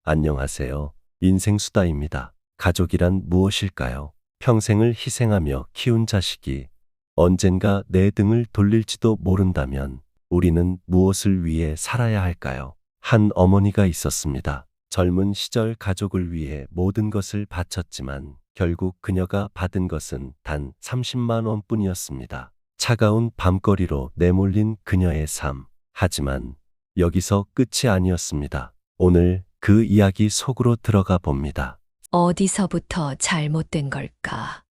안녕하세요. 인생수다입니다. 가족이란 무엇일까요? 평생을 희생하며 키운 자식이 언젠가 내 등을 돌릴지도 모른다면 우리는 무엇을 위해 살아야 할까요? 한 어머니가 있었습니다. 젊은 시절 가족을 위해 모든 것을 바쳤지만 결국 그녀가 받은 것은 단 30만 원뿐이었습니다. 차가운 밤거리로 내몰린 그녀의 삶. 하지만 여기서 끝이 아니었습니다. 오늘 그 이야기 속으로 들어가 봅니다. 어디서부터 잘못된 걸까?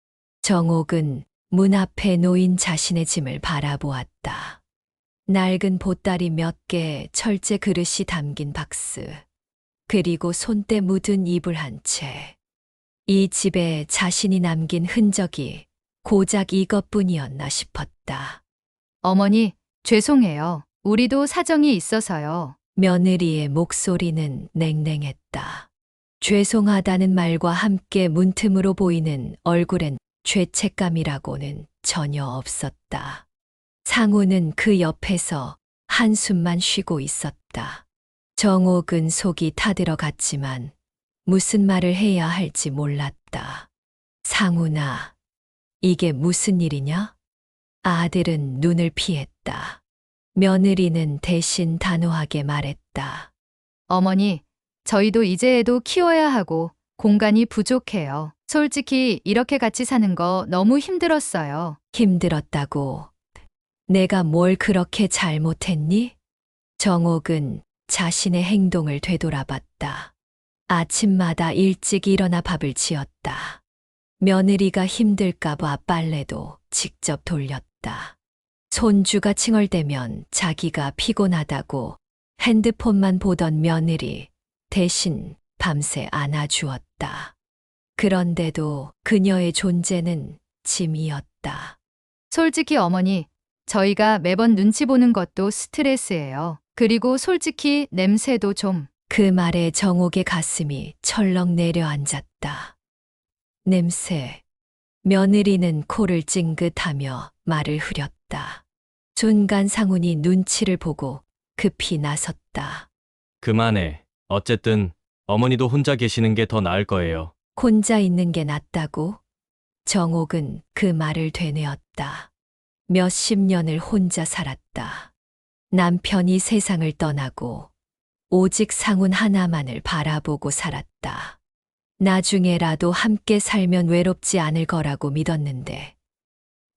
정옥은 문 앞에 놓인 자신의 짐을 바라보았다. 낡은 보따리 몇 개, 철제 그릇이 담긴 박스, 그리고 손때 묻은 이불 한 채. 이 집에 자신이 남긴 흔적이 고작 이것뿐이었나 싶었다. 어머니, 죄송해요. 우리도 사정이 있어서요. 며느리의 목소리는 냉랭했다. 죄송하다는 말과 함께 문틈으로 보이는 얼굴엔 죄책감이라고는 전혀 없었다. 상우는 그 옆에서 한숨만 쉬고 있었다. 정옥은 속이 타들어갔지만 무슨 말을 해야 할지 몰랐다. 상우나, 이게 무슨 일이냐? 아들은 눈을 피했다. 며느리는 대신 단호하게 말했다. 어머니, 저희도 이제 애도 키워야 하고 공간이 부족해요. 솔직히 이렇게 같이 사는 거 너무 힘들었어요. 힘들었다고. 내가 뭘 그렇게 잘못했니? 정옥은 자신의 행동을 되돌아봤다. 아침마다 일찍 일어나 밥을 지었다. 며느리가 힘들까봐 빨래도 직접 돌렸다. 손주가 칭얼대면 자기가 피곤하다고 핸드폰만 보던 며느리 대신 밤새 안아주었다. 그런데도 그녀의 존재는 짐이었다. 솔직히 어머니, 저희가 매번 눈치 보는 것도 스트레스예요. 그리고 솔직히 냄새도 좀. 그 말에 정옥의 가슴이 철렁 내려앉았다. 냄새. 며느리는 코를 찡긋하며 말을 흐렸다. 순간 상훈이 눈치를 보고 급히 나섰다. 그만해. 어쨌든 어머니도 혼자 계시는 게 더 나을 거예요. 혼자 있는 게 낫다고? 정옥은 그 말을 되뇌었다. 몇십 년을 혼자 살았다. 남편이 세상을 떠나고 오직 상훈 하나만을 바라보고 살았다. 나중에라도 함께 살면 외롭지 않을 거라고 믿었는데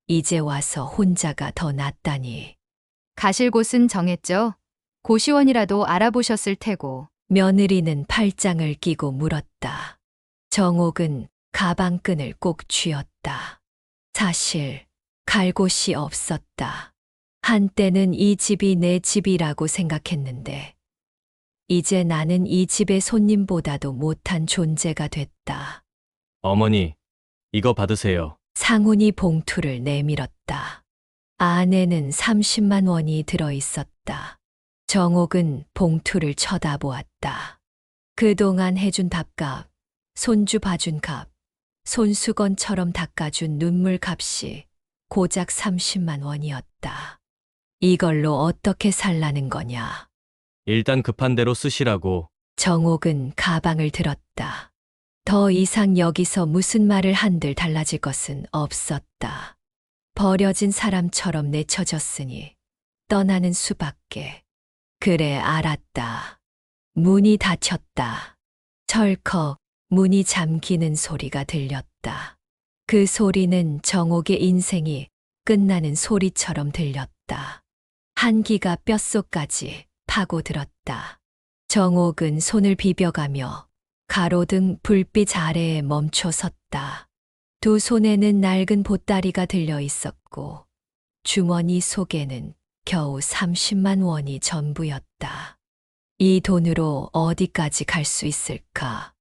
이제 와서 혼자가 더 낫다니. 가실 곳은 정했죠? 고시원이라도 알아보셨을 테고. 며느리는 팔짱을 끼고 물었다. 정옥은 가방끈을 꼭 쥐었다. 사실 갈 곳이 없었다. 한때는 이 집이 내 집이라고 생각했는데 이제 나는 이 집의 손님보다도 못한 존재가 됐다. 어머니, 이거 받으세요. 상훈이 봉투를 내밀었다. 안에는 30만 원이 들어 있었다. 정옥은 봉투를 쳐다보았다. 그동안 해준 밥값, 손주 봐준 값, 손수건처럼 닦아준 눈물 값이 고작 30만 원이었다. 이걸로 어떻게 살라는 거냐? 일단 급한 대로 쓰시라고. 정옥은 가방을 들었다. 더 이상 여기서 무슨 말을 한들 달라질 것은 없었다. 버려진 사람처럼 내쳐졌으니 떠나는 수밖에. 그래, 알았다. 문이 닫혔다. 철컥 문이 잠기는 소리가 들렸다. 그 소리는 정옥의 인생이 끝나는 소리처럼 들렸다. 한기가 뼛속까지 파고들었다. 정옥은 손을 비벼가며 가로등 불빛 아래에 멈춰 섰다. 두 손에는 낡은 보따리가 들려 있었고 주머니 속에는 겨우 30만 원이 전부였다. 이 돈으로 어디까지 갈 수 있을까?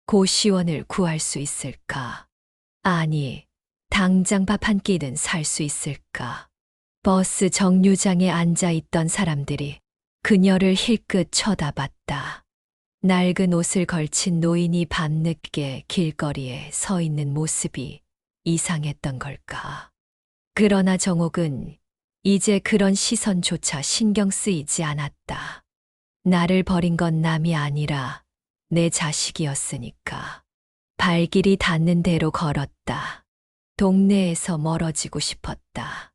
고시원을 구할 수 있을까? 아니, 당장 밥 한 끼는 살 수 있을까? 버스 정류장에 앉아 있던 사람들이 그녀를 힐끗 쳐다봤다. 낡은 옷을 걸친 노인이 밤늦게 길거리에 서 있는 모습이 이상했던 걸까? 그러나 정옥은 이제 그런 시선조차 신경 쓰이지 않았다. 나를 버린 건 남이 아니라 내 자식이었으니까. 발길이 닿는 대로 걸었다. 동네에서 멀어지고 싶었다.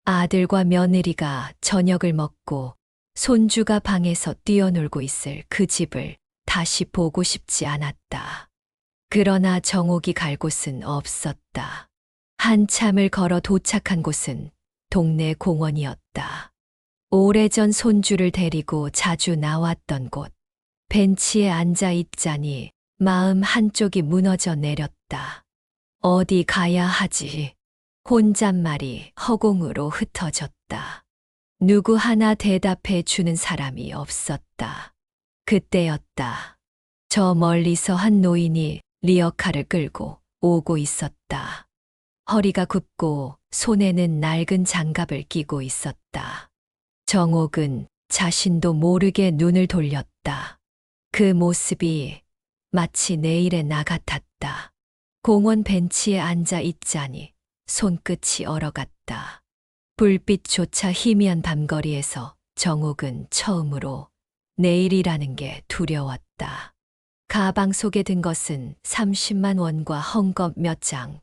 아들과 며느리가 저녁을 먹고 손주가 방에서 뛰어놀고 있을 그 집을 다시 보고 싶지 않았다. 그러나 정옥이 갈 곳은 없었다. 한참을 걸어 도착한 곳은 동네 공원이었다. 오래전 손주를 데리고 자주 나왔던 곳. 벤치에 앉아 있자니 마음 한쪽이 무너져 내렸다. 어디 가야 하지? 혼잣말이 허공으로 흩어졌다. 누구 하나 대답해 주는 사람이 없었다. 그때였다. 저 멀리서 한 노인이 리어카를 끌고 오고 있었다. 허리가 굽고 손에는 낡은 장갑을 끼고 있었다. 정옥은 자신도 모르게 눈을 돌렸다. 그 모습이 마치 내일의 나 같았다. 공원 벤치에 앉아 있자니 손끝이 얼어갔다. 불빛조차 희미한 밤거리에서 정옥은 처음으로 내일이라는 게 두려웠다. 가방 속에 든 것은 30만 원과 헝겊 몇 장,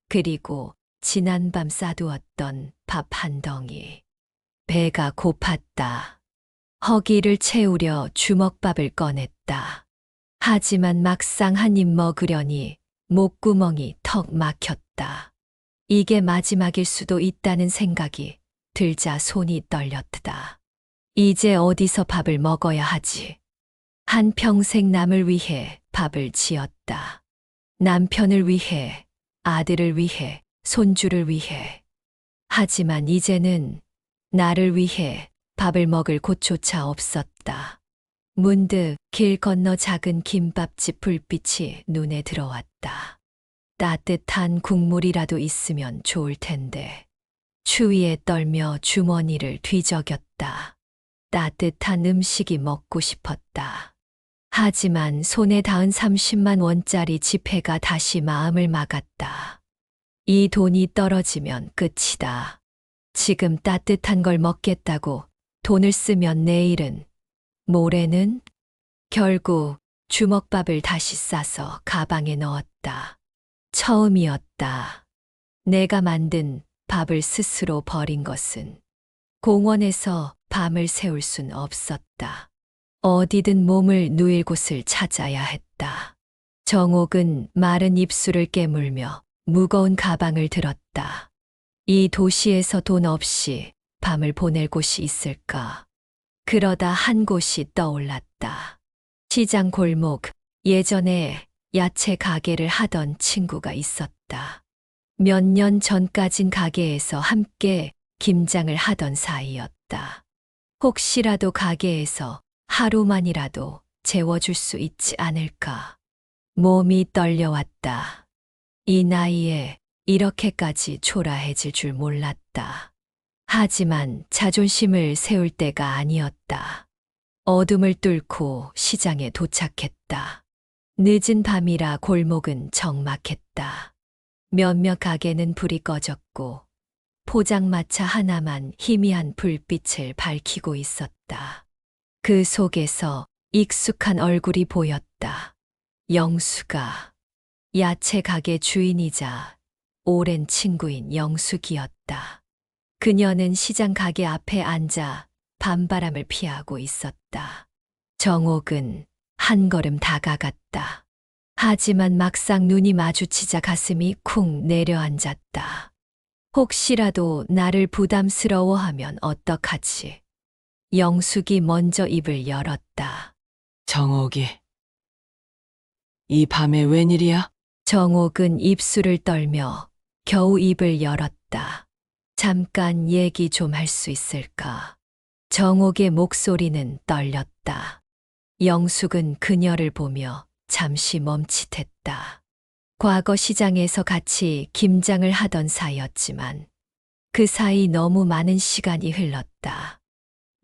그리고 지난밤 싸두었던 밥 한 덩이. 배가 고팠다. 허기를 채우려 주먹밥을 꺼냈다. 하지만 막상 한 입 먹으려니 목구멍이 턱 막혔다. 이게 마지막일 수도 있다는 생각이 들자 손이 떨렸다. 이제 어디서 밥을 먹어야 하지? 한평생 남을 위해 밥을 지었다. 남편을 위해, 아들을 위해, 손주를 위해. 하지만 이제는 나를 위해 밥을 먹을 곳조차 없었다. 문득 길 건너 작은 김밥집 불빛이 눈에 들어왔다. 따뜻한 국물이라도 있으면 좋을 텐데. 추위에 떨며 주머니를 뒤적였다. 따뜻한 음식이 먹고 싶었다. 하지만 손에 닿은 30만 원짜리 지폐가 다시 마음을 막았다. 이 돈이 떨어지면 끝이다. 지금 따뜻한 걸 먹겠다고 돈을 쓰면 내일은, 모레는? 결국 주먹밥을 다시 싸서 가방에 넣었다. 처음이었다. 내가 만든 밥을 스스로 버린 것은. 공원에서 밤을 새울 순 없었다. 어디든 몸을 누일 곳을 찾아야 했다. 정옥은 마른 입술을 깨물며 무거운 가방을 들었다. 이 도시에서 돈 없이 밤을 보낼 곳이 있을까? 그러다 한 곳이 떠올랐다. 시장 골목, 예전에 야채 가게를 하던 친구가 있었다. 몇 년 전까진 가게에서 함께 김장을 하던 사이였다. 혹시라도 가게에서 하루만이라도 재워줄 수 있지 않을까? 몸이 떨려왔다. 이 나이에 이렇게까지 초라해질 줄 몰랐다. 하지만 자존심을 세울 때가 아니었다. 어둠을 뚫고 시장에 도착했다. 늦은 밤이라 골목은 적막했다. 몇몇 가게는 불이 꺼졌고 포장마차 하나만 희미한 불빛을 밝히고 있었다. 그 속에서 익숙한 얼굴이 보였다. 영수가. 야채 가게 주인이자 오랜 친구인 영숙이었다. 그녀는 시장 가게 앞에 앉아 밤바람을 피하고 있었다. 정옥은 한 걸음 다가갔다. 하지만 막상 눈이 마주치자 가슴이 쿵 내려앉았다. 혹시라도 나를 부담스러워하면 어떡하지? 영숙이 먼저 입을 열었다. 정옥이, 이 밤에 웬일이야? 정옥은 입술을 떨며 겨우 입을 열었다. 잠깐 얘기 좀 할 수 있을까? 정옥의 목소리는 떨렸다. 영숙은 그녀를 보며 잠시 멈칫했다. 과거 시장에서 같이 김장을 하던 사이였지만 그 사이 너무 많은 시간이 흘렀다.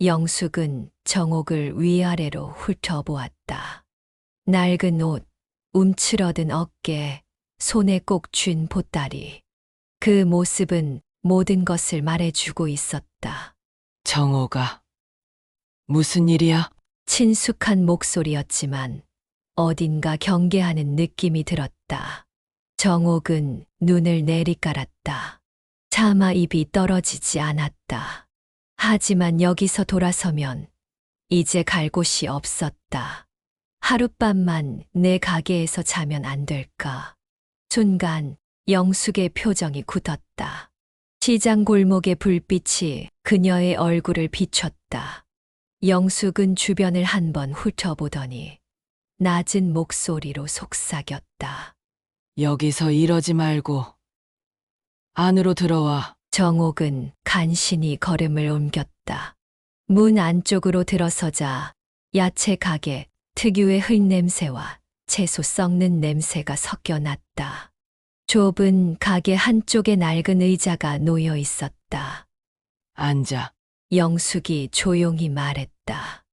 영숙은 정옥을 위아래로 훑어보았다. 낡은 옷, 움츠러든 어깨, 손에 꼭 쥔 보따리. 그 모습은 모든 것을 말해주고 있었다. 정옥아, 무슨 일이야? 친숙한 목소리였지만 어딘가 경계하는 느낌이 들었다. 정옥은 눈을 내리깔았다. 차마 입이 떨어지지 않았다. 하지만 여기서 돌아서면 이제 갈 곳이 없었다. 하룻밤만 내 가게에서 자면 안 될까? 순간 영숙의 표정이 굳었다. 시장 골목의 불빛이 그녀의 얼굴을 비췄다. 영숙은 주변을 한번 훑어보더니 낮은 목소리로 속삭였다. 여기서 이러지 말고 안으로 들어와. 정옥은 간신히 걸음을 옮겼다. 문 안쪽으로 들어서자 야채 가게 특유의 흙냄새와 채소 썩는 냄새가 섞여 났다. 좁은 가게 한쪽에 낡은 의자가 놓여 있었다. 앉아. 영숙이 조용히 말했다.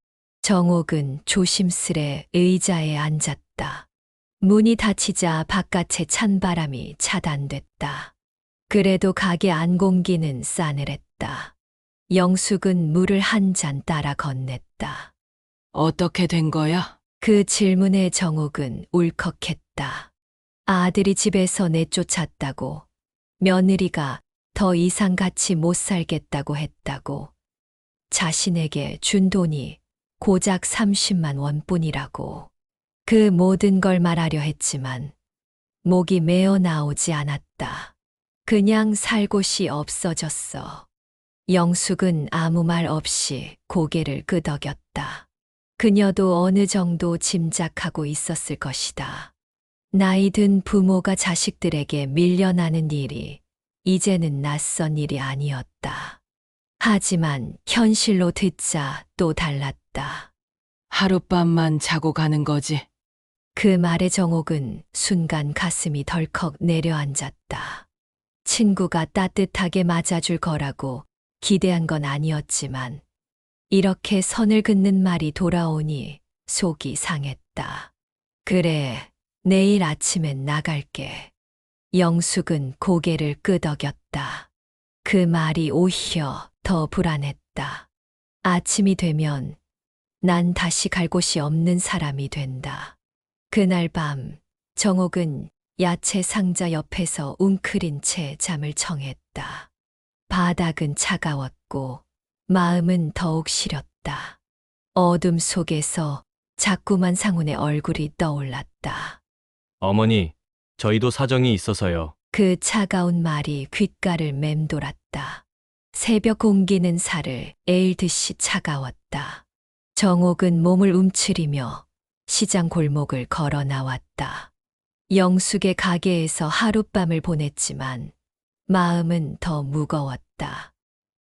정옥은 조심스레 의자에 앉았다. 문이 닫히자 바깥의 찬바람이 차단됐다. 그래도 가게 안 공기는 싸늘했다. 영숙은 물을 한 잔 따라 건넸다. 어떻게 된 거야? 그 질문에 정옥은 울컥했다. 아들이 집에서 내쫓았다고, 며느리가 더 이상 같이 못 살겠다고 했다고, 자신에게 준 돈이 고작 30만 원뿐이라고. 그 모든 걸 말하려 했지만 목이 메어 나오지 않았다. 그냥 살 곳이 없어졌어. 영숙은 아무 말 없이 고개를 끄덕였다. 그녀도 어느 정도 짐작하고 있었을 것이다. 나이 든 부모가 자식들에게 밀려나는 일이 이제는 낯선 일이 아니었다. 하지만 현실로 듣자 또 달랐다. 하룻밤만 자고 가는 거지. 그 말에 정옥은 순간 가슴이 덜컥 내려앉았다. 친구가 따뜻하게 맞아줄 거라고 기대한 건 아니었지만 이렇게 선을 긋는 말이 돌아오니 속이 상했다. 그래, 내일 아침엔 나갈게. 영숙은 고개를 끄덕였다. 그 말이 오히려 더 불안했다. 아침이 되면 난 다시 갈 곳이 없는 사람이 된다. 그날 밤 정옥은 야채 상자 옆에서 웅크린 채 잠을 청했다. 바닥은 차가웠고 마음은 더욱 시렸다. 어둠 속에서 자꾸만 상훈의 얼굴이 떠올랐다. 어머니, 저희도 사정이 있어서요. 그 차가운 말이 귓가를 맴돌았다. 새벽 공기는 살을 에일듯이 차가웠다. 정옥은 몸을 움츠리며 시장 골목을 걸어 나왔다. 영숙의 가게에서 하룻밤을 보냈지만 마음은 더 무거웠다.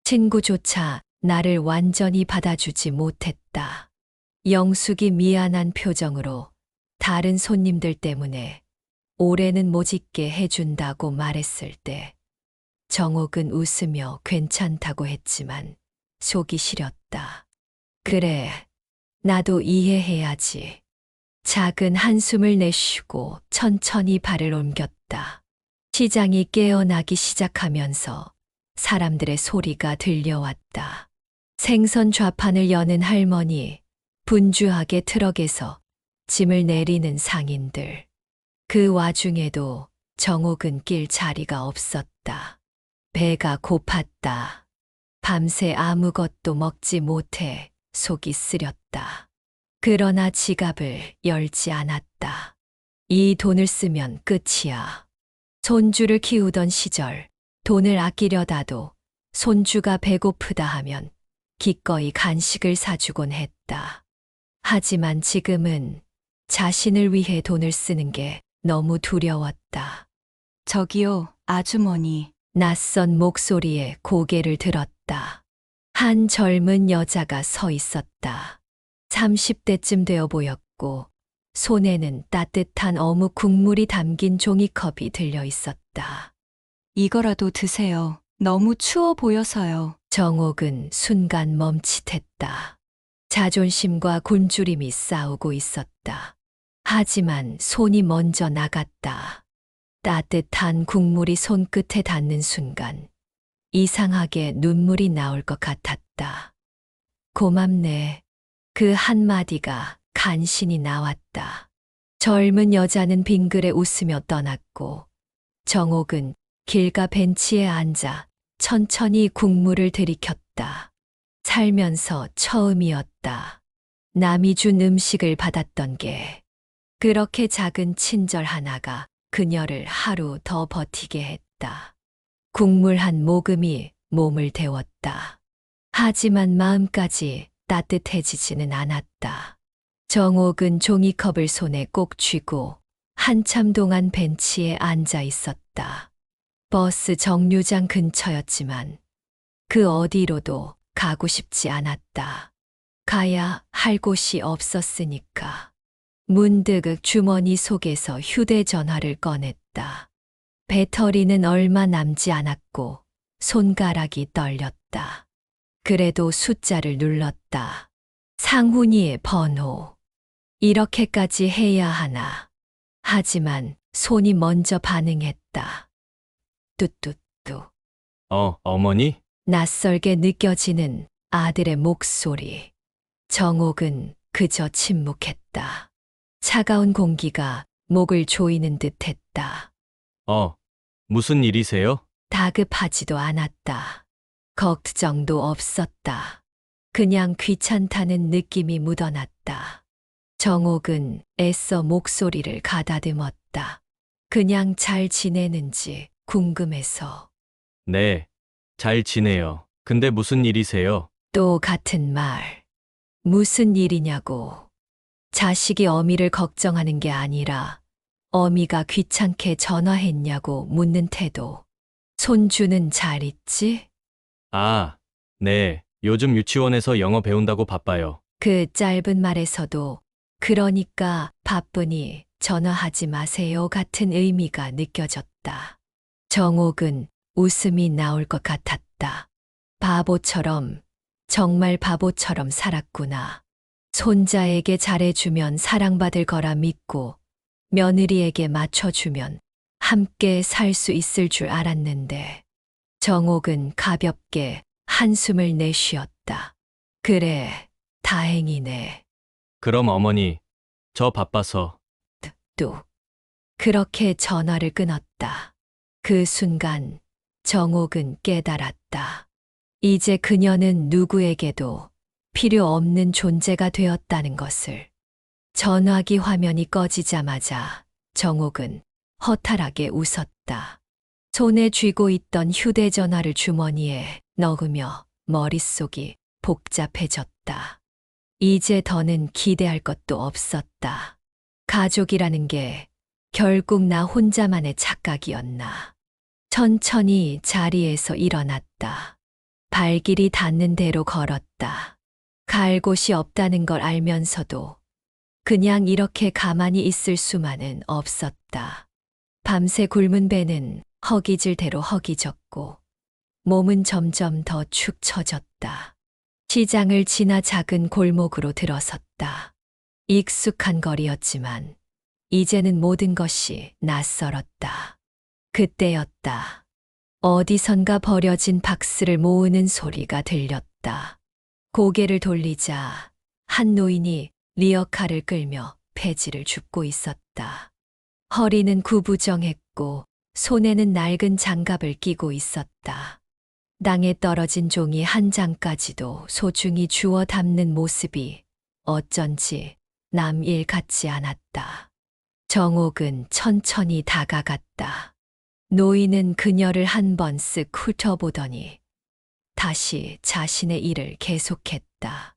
친구조차 나를 완전히 받아주지 못했다. 영숙이 미안한 표정으로 다른 손님들 때문에 올해는 못 있게 해준다고 말했을 때 정옥은 웃으며 괜찮다고 했지만 속이 시렸다. 그래, 나도 이해해야지. 작은 한숨을 내쉬고 천천히 발을 옮겼다. 시장이 깨어나기 시작하면서 사람들의 소리가 들려왔다. 생선 좌판을 여는 할머니, 분주하게 트럭에서 짐을 내리는 상인들. 그 와중에도 정옥은 낄 자리가 없었다. 배가 고팠다. 밤새 아무것도 먹지 못해 속이 쓰렸다. 그러나 지갑을 열지 않았다. 이 돈을 쓰면 끝이야. 손주를 키우던 시절 돈을 아끼려다도 손주가 배고프다 하면 기꺼이 간식을 사주곤 했다. 하지만 지금은 자신을 위해 돈을 쓰는 게 너무 두려웠다. 저기요, 아주머니. 낯선 목소리에 고개를 들었다. 한 젊은 여자가 서 있었다. 30대쯤 되어 보였고 손에는 따뜻한 어묵 국물이 담긴 종이컵이 들려 있었다. 이거라도 드세요. 너무 추워 보여서요. 정옥은 순간 멈칫했다. 자존심과 굶주림이 싸우고 있었다. 하지만 손이 먼저 나갔다. 따뜻한 국물이 손끝에 닿는 순간 이상하게 눈물이 나올 것 같았다. 고맙네. 그 한마디가 간신히 나왔다. 젊은 여자는 빙그레 웃으며 떠났고 정옥은 길가 벤치에 앉아 천천히 국물을 들이켰다. 살면서 처음이었다. 남이 준 음식을 받았던 게 그렇게 작은 친절 하나가 그녀를 하루 더 버티게 했다. 국물 한 모금이 몸을 데웠다. 하지만 마음까지 따뜻해지지는 않았다. 정옥은 종이컵을 손에 꼭 쥐고 한참 동안 벤치에 앉아 있었다. 버스 정류장 근처였지만 그 어디로도 가고 싶지 않았다. 가야 할 곳이 없었으니까. 문득 주머니 속에서 휴대전화를 꺼냈다. 배터리는 얼마 남지 않았고 손가락이 떨렸다. 그래도 숫자를 눌렀다. 상훈이의 번호. 이렇게까지 해야 하나. 하지만 손이 먼저 반응했다. 뚜뚜뚜. 어머니? 낯설게 느껴지는 아들의 목소리. 정옥은 그저 침묵했다. 차가운 공기가 목을 조이는 듯 했다. 무슨 일이세요? 다급하지도 않았다. 걱정도 없었다. 그냥 귀찮다는 느낌이 묻어났다. 정옥은 애써 목소리를 가다듬었다. 그냥 잘 지내는지 궁금해서. 네, 잘 지내요. 근데 무슨 일이세요? 또 같은 말. 무슨 일이냐고. 자식이 어미를 걱정하는 게 아니라 어미가 귀찮게 전화했냐고 묻는 태도. 손주는 잘 있지? 아, 네. 요즘 유치원에서 영어 배운다고 바빠요. 그 짧은 말에서도 그러니까 바쁘니 전화하지 마세요 같은 의미가 느껴졌다. 정옥은 웃음이 나올 것 같았다. 바보처럼, 정말 바보처럼 살았구나. 손자에게 잘해주면 사랑받을 거라 믿고 며느리에게 맞춰주면 함께 살 수 있을 줄 알았는데 정옥은 가볍게 한숨을 내쉬었다. 그래, 다행이네. 그럼 어머니, 저 바빠서. 또 그렇게 전화를 끊었다. 그 순간 정옥은 깨달았다. 이제 그녀는 누구에게도 필요 없는 존재가 되었다는 것을. 전화기 화면이 꺼지자마자 정옥은 허탈하게 웃었다. 손에 쥐고 있던 휴대전화를 주머니에 넣으며 머릿속이 복잡해졌다. 이제 더는 기대할 것도 없었다. 가족이라는 게 결국 나 혼자만의 착각이었나. 천천히 자리에서 일어났다. 발길이 닿는 대로 걸었다. 갈 곳이 없다는 걸 알면서도 그냥 이렇게 가만히 있을 수만은 없었다. 밤새 굶은 배는 허기질 대로 허기졌고 몸은 점점 더 축 처졌다. 시장을 지나 작은 골목으로 들어섰다. 익숙한 거리였지만 이제는 모든 것이 낯설었다. 그때였다. 어디선가 버려진 박스를 모으는 소리가 들렸다. 고개를 돌리자 한 노인이 리어카를 끌며 폐지를 줍고 있었다. 허리는 구부정했고 손에는 낡은 장갑을 끼고 있었다. 땅에 떨어진 종이 한 장까지도 소중히 주워 담는 모습이 어쩐지 남 일 같지 않았다. 정옥은 천천히 다가갔다. 노인은 그녀를 한 번 쓱 훑어보더니 다시 자신의 일을 계속했다.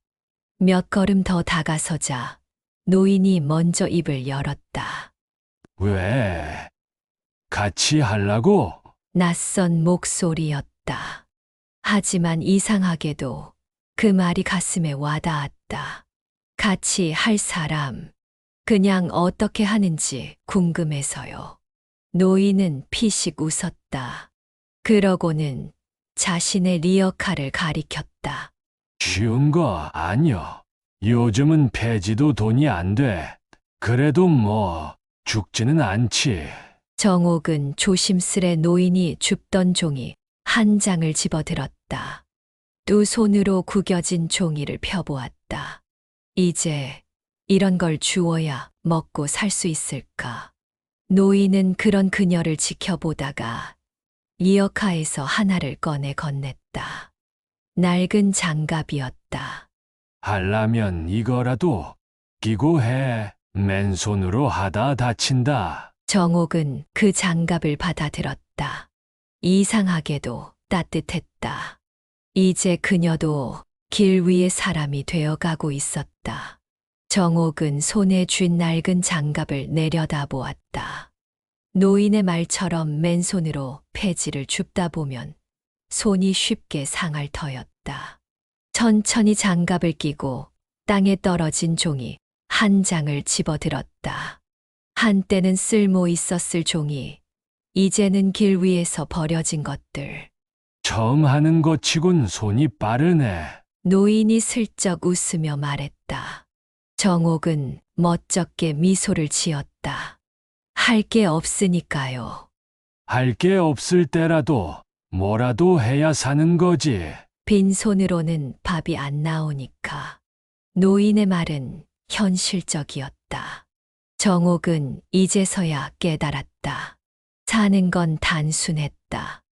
몇 걸음 더 다가서자 노인이 먼저 입을 열었다. 왜? 같이 하려고? 낯선 목소리였다. 하지만 이상하게도 그 말이 가슴에 와닿았다. 같이 할 사람, 그냥 어떻게 하는지 궁금해서요. 노인은 피식 웃었다. 그러고는 자신의 리어카를 가리켰다. 쉬운 거 아니여. 요즘은 폐지도 돈이 안 돼. 그래도 뭐 죽지는 않지. 정옥은 조심스레 노인이 줍던 종이 한 장을 집어들었다. 두 손으로 구겨진 종이를 펴보았다. 이제 이런 걸 주어야 먹고 살 수 있을까? 노인은 그런 그녀를 지켜보다가 리어카에서 하나를 꺼내 건넸다. 낡은 장갑이었다. 하려면 이거라도 끼고 해. 맨손으로 하다 다친다. 정옥은 그 장갑을 받아들었다. 이상하게도 따뜻했다. 이제 그녀도 길 위의 사람이 되어가고 있었다. 정옥은 손에 쥔 낡은 장갑을 내려다보았다. 노인의 말처럼 맨손으로 폐지를 줍다 보면 손이 쉽게 상할 터였다. 천천히 장갑을 끼고 땅에 떨어진 종이 한 장을 집어들었다. 한때는 쓸모 있었을 종이 이제는 길 위에서 버려진 것들. 처음 하는 것 치곤 손이 빠르네. 노인이 슬쩍 웃으며 말했다. 정옥은 멋쩍게 미소를 지었다. 할 게 없으니까요. 할 게 없을 때라도 뭐라도 해야 사는 거지. 빈손으로는 밥이 안 나오니까. 노인의 말은 현실적이었다. 정옥은 이제서야 깨달았다. 사는 건 단순했다.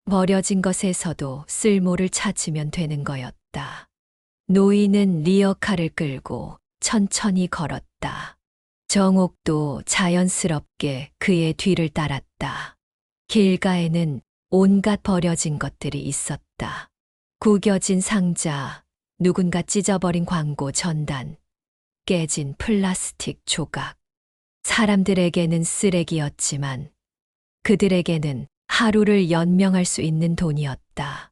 버려진 것에서도 쓸모를 찾으면 되는 거였다. 노인은 리어카를 끌고 천천히 걸었다. 정옥도 자연스럽게 그의 뒤를 따랐다. 길가에는 온갖 버려진 것들이 있었다. 구겨진 상자, 누군가 찢어버린 광고 전단, 깨진 플라스틱 조각. 사람들에게는 쓰레기였지만 그들에게는 하루를 연명할 수 있는 돈이었다.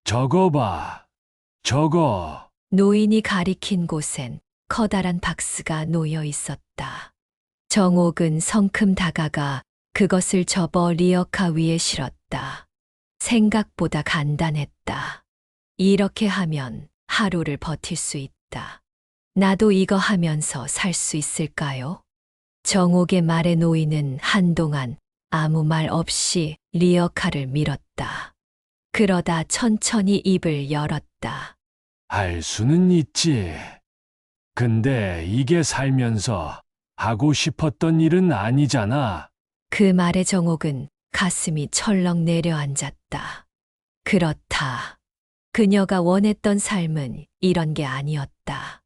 저거 봐. 저거. 노인이 가리킨 곳엔 커다란 박스가 놓여 있었다. 정옥은 성큼 다가가 그것을 접어 리어카 위에 실었다. 생각보다 간단했다. 이렇게 하면 하루를 버틸 수 있다. 나도 이거 하면서 살 수 있을까요? 정옥의 말에 노인은 한동안 아무 말 없이 리어카를 밀었다. 그러다 천천히 입을 열었다. 할 수는 있지. 근데 이게 살면서 하고 싶었던 일은 아니잖아. 그 말에 정옥은 가슴이 철렁 내려앉았다. 그렇다. 그녀가 원했던 삶은 이런 게 아니었다.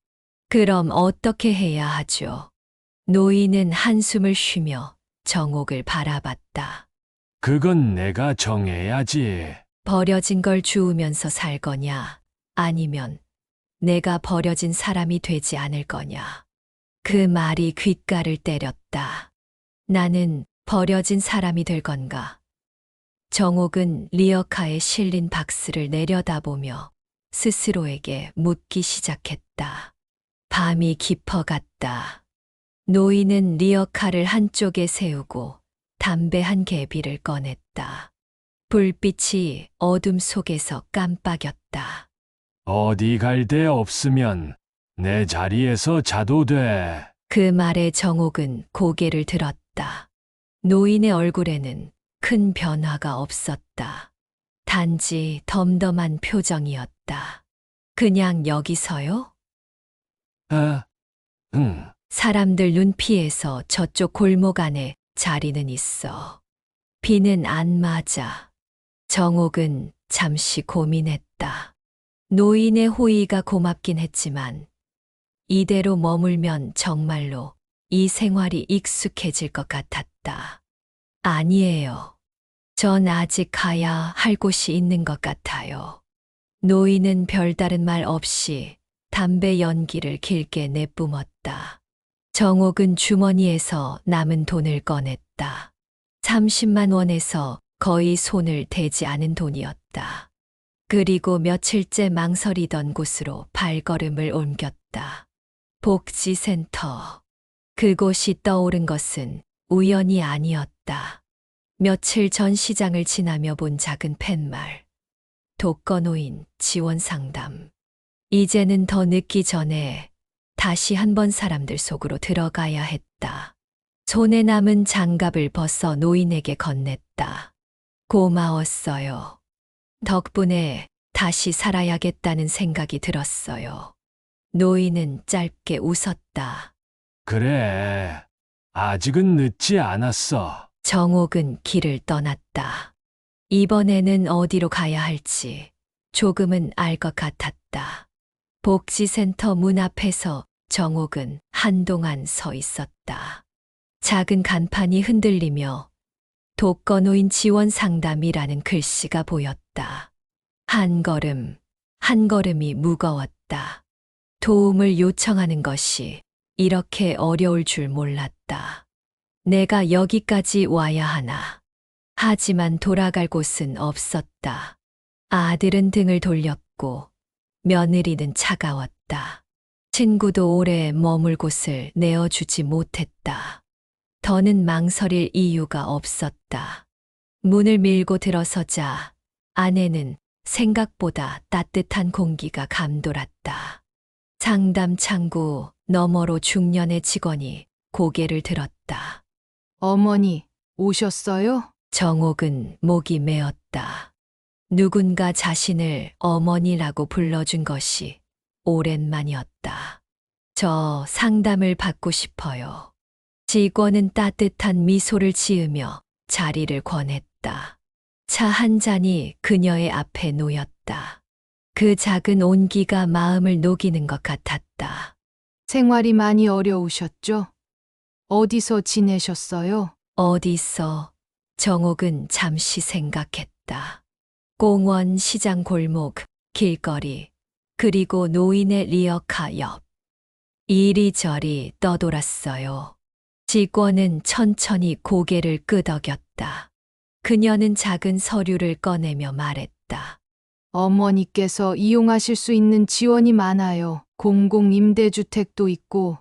그럼 어떻게 해야 하죠? 노인은 한숨을 쉬며 정옥을 바라봤다. 그건 내가 정해야지. 버려진 걸 주우면서 살 거냐, 아니면 내가 버려진 사람이 되지 않을 거냐. 그 말이 귓가를 때렸다. 나는 버려진 사람이 될 건가? 정옥은 리어카에 실린 박스를 내려다보며 스스로에게 묻기 시작했다. 밤이 깊어갔다. 노인은 리어카를 한쪽에 세우고 담배 한 개비를 꺼냈다. 불빛이 어둠 속에서 깜빡였다. 어디 갈 데 없으면 내 자리에서 자도 돼. 그 말에 정옥은 고개를 들었다. 노인의 얼굴에는 큰 변화가 없었다. 단지 덤덤한 표정이었다. 그냥 여기서요? 아, 응. 사람들 눈피해서 저쪽 골목 안에 자리는 있어. 비는 안 맞아. 정옥은 잠시 고민했다. 노인의 호의가 고맙긴 했지만 이대로 머물면 정말로 이 생활이 익숙해질 것 같았다. 아니에요. 전 아직 가야 할 곳이 있는 것 같아요. 노인은 별다른 말 없이 담배 연기를 길게 내뿜었다. 정옥은 주머니에서 남은 돈을 꺼냈다. 30만 원에서 거의 손을 대지 않은 돈이었다. 그리고 며칠째 망설이던 곳으로 발걸음을 옮겼다. 복지센터. 그곳이 떠오른 것은 우연이 아니었다. 며칠 전 시장을 지나며 본 작은 팻말. 독거노인 지원 상담. 이제는 더 늦기 전에 다시 한번 사람들 속으로 들어가야 했다. 손에 남은 장갑을 벗어 노인에게 건넸다. 고마웠어요. 덕분에 다시 살아야겠다는 생각이 들었어요. 노인은 짧게 웃었다. 그래. 아직은 늦지 않았어. 정옥은 길을 떠났다. 이번에는 어디로 가야 할지 조금은 알 것 같았다. 복지센터 문 앞에서 정옥은 한동안 서 있었다. 작은 간판이 흔들리며 독거노인 지원 상담이라는 글씨가 보였다. 한 걸음, 한 걸음이 무거웠다. 도움을 요청하는 것이 이렇게 어려울 줄 몰랐다. 내가 여기까지 와야 하나. 하지만 돌아갈 곳은 없었다. 아들은 등을 돌렸고 며느리는 차가웠다. 친구도 오래 머물 곳을 내어주지 못했다. 더는 망설일 이유가 없었다. 문을 밀고 들어서자 안에는 생각보다 따뜻한 공기가 감돌았다. 상담 창구 너머로 중년의 직원이 고개를 들었다. 어머니, 오셨어요? 정옥은 목이 메었다. 누군가 자신을 어머니라고 불러준 것이 오랜만이었다. 저 상담을 받고 싶어요. 직원은 따뜻한 미소를 지으며 자리를 권했다. 차 한 잔이 그녀의 앞에 놓였다. 그 작은 온기가 마음을 녹이는 것 같았다. 생활이 많이 어려우셨죠? 어디서 지내셨어요? 어디서? 정옥은 잠시 생각했다. 공원, 시장 골목, 길거리, 그리고 노인의 리어카 옆. 이리저리 떠돌았어요. 직원은 천천히 고개를 끄덕였다. 그녀는 작은 서류를 꺼내며 말했다. 어머니께서 이용하실 수 있는 지원이 많아요. 공공임대주택도 있고,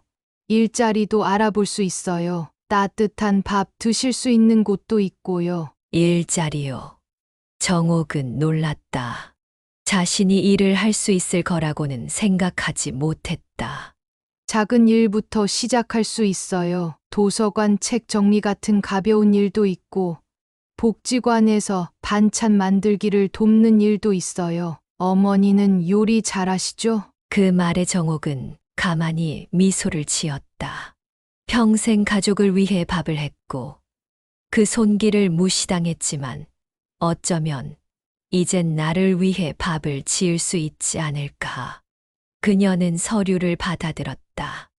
일자리도 알아볼 수 있어요. 따뜻한 밥 드실 수 있는 곳도 있고요. 일자리요. 정옥은 놀랐다. 자신이 일을 할 수 있을 거라고는 생각하지 못했다. 작은 일부터 시작할 수 있어요. 도서관 책 정리 같은 가벼운 일도 있고, 복지관에서 반찬 만들기를 돕는 일도 있어요. 어머니는 요리 잘하시죠? 그 말에 정옥은 가만히 미소를 지었다. 평생 가족을 위해 밥을 했고 그 손길을 무시당했지만 어쩌면 이젠 나를 위해 밥을 지을 수 있지 않을까. 그녀는 서류를 받아들었다.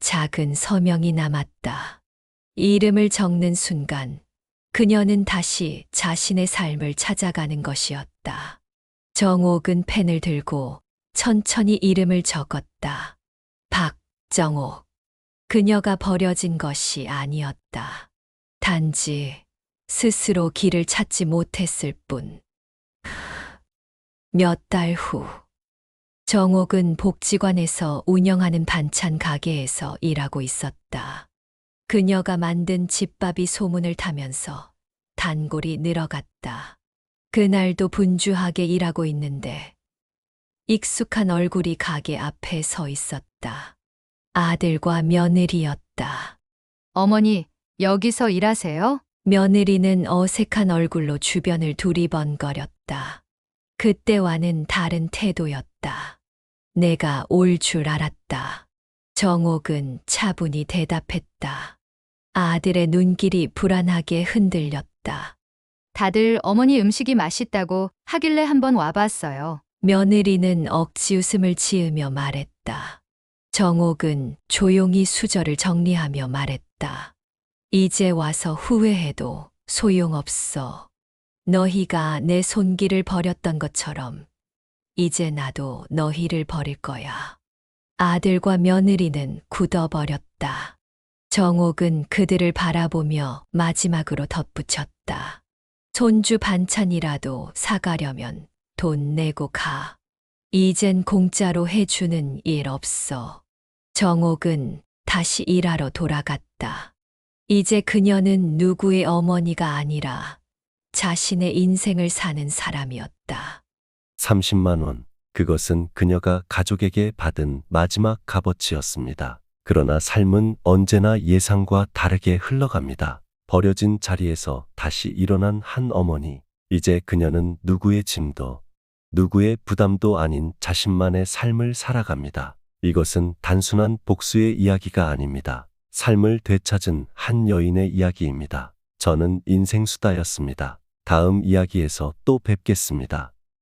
작은 서명이 남았다. 이름을 적는 순간 그녀는 다시 자신의 삶을 찾아가는 것이었다. 정옥은 펜을 들고 천천히 이름을 적었다. 박정옥. 그녀가 버려진 것이 아니었다. 단지 스스로 길을 찾지 못했을 뿐. 몇 달 후, 정옥은 복지관에서 운영하는 반찬 가게에서 일하고 있었다. 그녀가 만든 집밥이 소문을 타면서 단골이 늘어갔다. 그날도 분주하게 일하고 있는데 익숙한 얼굴이 가게 앞에 서 있었다. 아들과 며느리였다. 어머니, 여기서 일하세요? 며느리는 어색한 얼굴로 주변을 두리번거렸다. 그때와는 다른 태도였다. 내가 올 줄 알았다. 정옥은 차분히 대답했다. 아들의 눈길이 불안하게 흔들렸다. 다들 어머니 음식이 맛있다고 하길래 한번 와봤어요. 며느리는 억지 웃음을 지으며 말했다. 정옥은 조용히 수저를 정리하며 말했다. 이제 와서 후회해도 소용없어. 너희가 내 손길을 버렸던 것처럼 이제 나도 너희를 버릴 거야. 아들과 며느리는 굳어버렸다. 정옥은 그들을 바라보며 마지막으로 덧붙였다. 손주 반찬이라도 사가려면 돈 내고 가. 이젠 공짜로 해주는 일 없어. 정옥은 다시 일하러 돌아갔다. 이제 그녀는 누구의 어머니가 아니라 자신의 인생을 사는 사람이었다. 30만 원. 그것은 그녀가 가족에게 받은 마지막 값어치였습니다. 그러나 삶은 언제나 예상과 다르게 흘러갑니다. 버려진 자리에서 다시 일어난 한 어머니. 이제 그녀는 누구의 짐도, 누구의 부담도 아닌 자신만의 삶을 살아갑니다. 이것은 단순한 복수의 이야기가 아닙니다. 삶을 되찾은 한 여인의 이야기입니다. 저는 인생수다였습니다. 다음 이야기에서 또 뵙겠습니다.